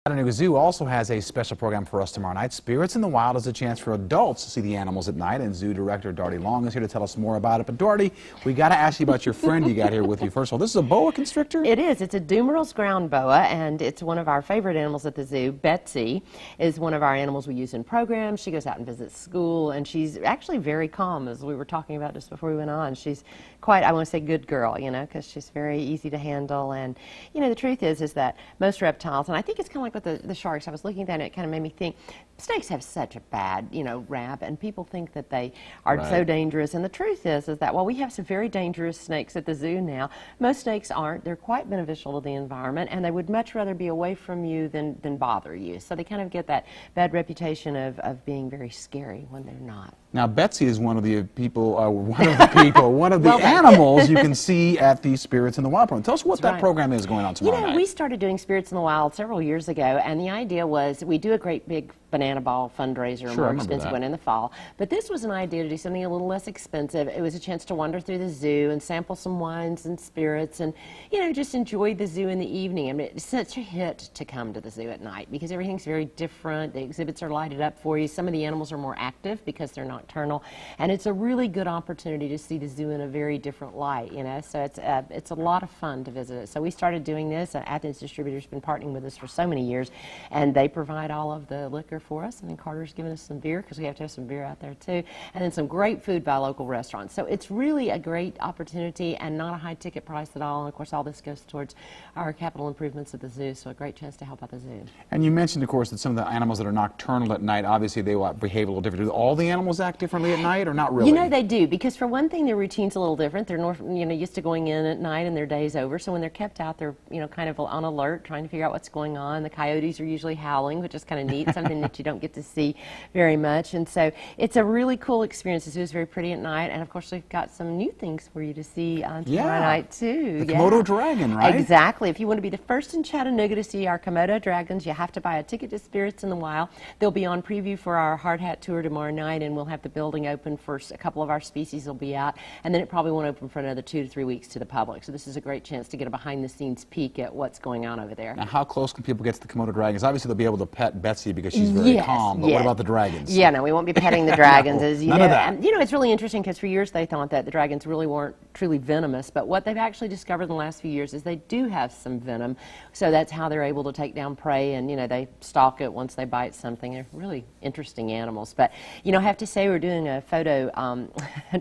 Chattanooga Zoo also has a special program for us tomorrow night. Spirits in the Wild is a chance for adults to see the animals at night, and Zoo Director Darde Long is here to tell us more about it. But Darde, we got to ask you about your friend you got here with you. First of all, this is a boa constrictor? It is. It's a Dumerel's ground boa, and it's one of our favorite animals at the zoo. Betsy is one of our animals we use in programs. She goes out and visits school, and she's actually very calm, as we were talking about just before we went on. She's quite, I want to say, good girl, you know, because she's very easy to handle. And, you know, the truth is that most reptiles, and I think it's kind of like with the sharks, I was looking at that and it kind of made me think, snakes have such a bad, you know, rap, and people think that they are so dangerous. And the truth is that while we have some very dangerous snakes at the zoo now, most snakes aren't. They're quite beneficial to the environment, and they would much rather be away from you than bother you. So they kind of get that bad reputation of being very scary when they're not. Now, Betsy is one of the people, one of the animals you can see at the Spirits in the Wild program. Tell us what that program is going on tomorrow night. We started doing Spirits in the Wild several years ago, and the idea was we do a great big banana ball fundraiser, a more expensive one in the fall. But this was an idea to do something a little less expensive. It was a chance to wander through the zoo and sample some wines and spirits and, you know, just enjoy the zoo in the evening. I mean, it's such a hit to come to the zoo at night because everything's very different. The exhibits are lighted up for you. Some of the animals are more active because they're nocturnal. And it's a really good opportunity to see the zoo in a very different light, you know. So it's a lot of fun to visit it. So we started doing this. Athens Distributor's been partnering with us for so many years, and they provide all of the liquor for us, and then Carter's given us some beer because we have to have some beer out there too, and then some great food by local restaurants. So it's really a great opportunity and not a high ticket price at all, and of course all this goes towards our capital improvements at the zoo, so a great chance to help out the zoo. And you mentioned, of course, that some of the animals that are nocturnal at night, obviously they will behave a little different. Do all the animals act differently at night, or not really? You know, they do, because for one thing their routine's a little different. They're used to going in at night and their day's over, so when they're kept out they're kind of on alert, trying to figure out what's going on. The coyotes are usually howling, which is kind of neat, something that you don't get to see very much, and so it's a really cool experience. The zoo is very pretty at night, and of course we've got some new things for you to see tomorrow night too. The Komodo dragon, right? Exactly. If you want to be the first in Chattanooga to see our Komodo dragons, you have to buy a ticket to Spirits in the Wild. They'll be on preview for our hard hat tour tomorrow night, and we'll have the building open for a couple of our species will be out, and then it probably won't open for another 2 to 3 weeks to the public. So this is a great chance to get a behind-the-scenes peek at what's going on over there. Now, how close can people get to the Komodo dragons? Obviously, they'll be able to pet Betsy because she's very calm, but what about the dragons? Yeah, no, we won't be petting the dragons, as you know. None of that. And, you know, it's really interesting because for years they thought that the dragons really weren't truly venomous, but what they've actually discovered in the last few years is they do have some venom, so that's how they're able to take down prey, and, you know, they stalk it once they bite something. They're really interesting animals. But, you know, I have to say we're doing a photo,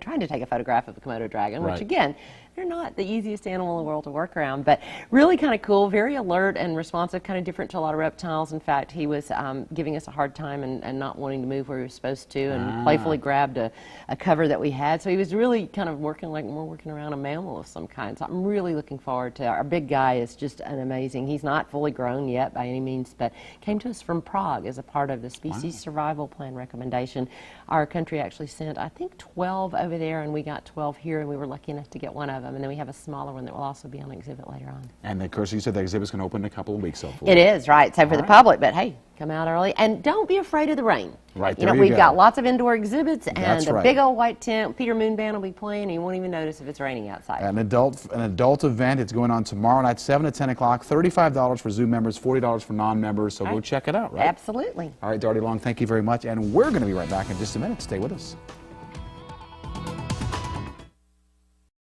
trying to take a photograph of a Komodo dragon, which, again, they're not the easiest animal in the world to work around, but really kind of cool, very alert and responsive, kind of different to a lot of reptiles. In fact, he was giving us a hard time and not wanting to move where he was supposed to, and playfully grabbed a cover that we had. So he was really kind of working like we're working around a mammal of some kind. So I'm really looking forward to our big guy. Is just an amazing. He's not fully grown yet by any means, but came to us from Prague as a part of the Species Survival Plan recommendation. Our country actually sent, I think, 12 over there, and we got 12 here, and we were lucky enough to get one of them. And then we have a smaller one that will also be on exhibit later on. And of course, you said the exhibit's going to open in a couple of weeks. It is, right. So for the public, but hey, come out early. And don't be afraid of the rain. Right, you know, we've got lots of indoor exhibits, and a big old white tent. Peter Moonband will be playing, and you won't even notice if it's raining outside. An adult event. It's going on tomorrow night, 7 to 10 o'clock. $35 for Zoo members, $40 for non-members. So go check it out, right? Absolutely. All right, Darde Long, thank you very much. And we're going to be right back in just a minute. Stay with us.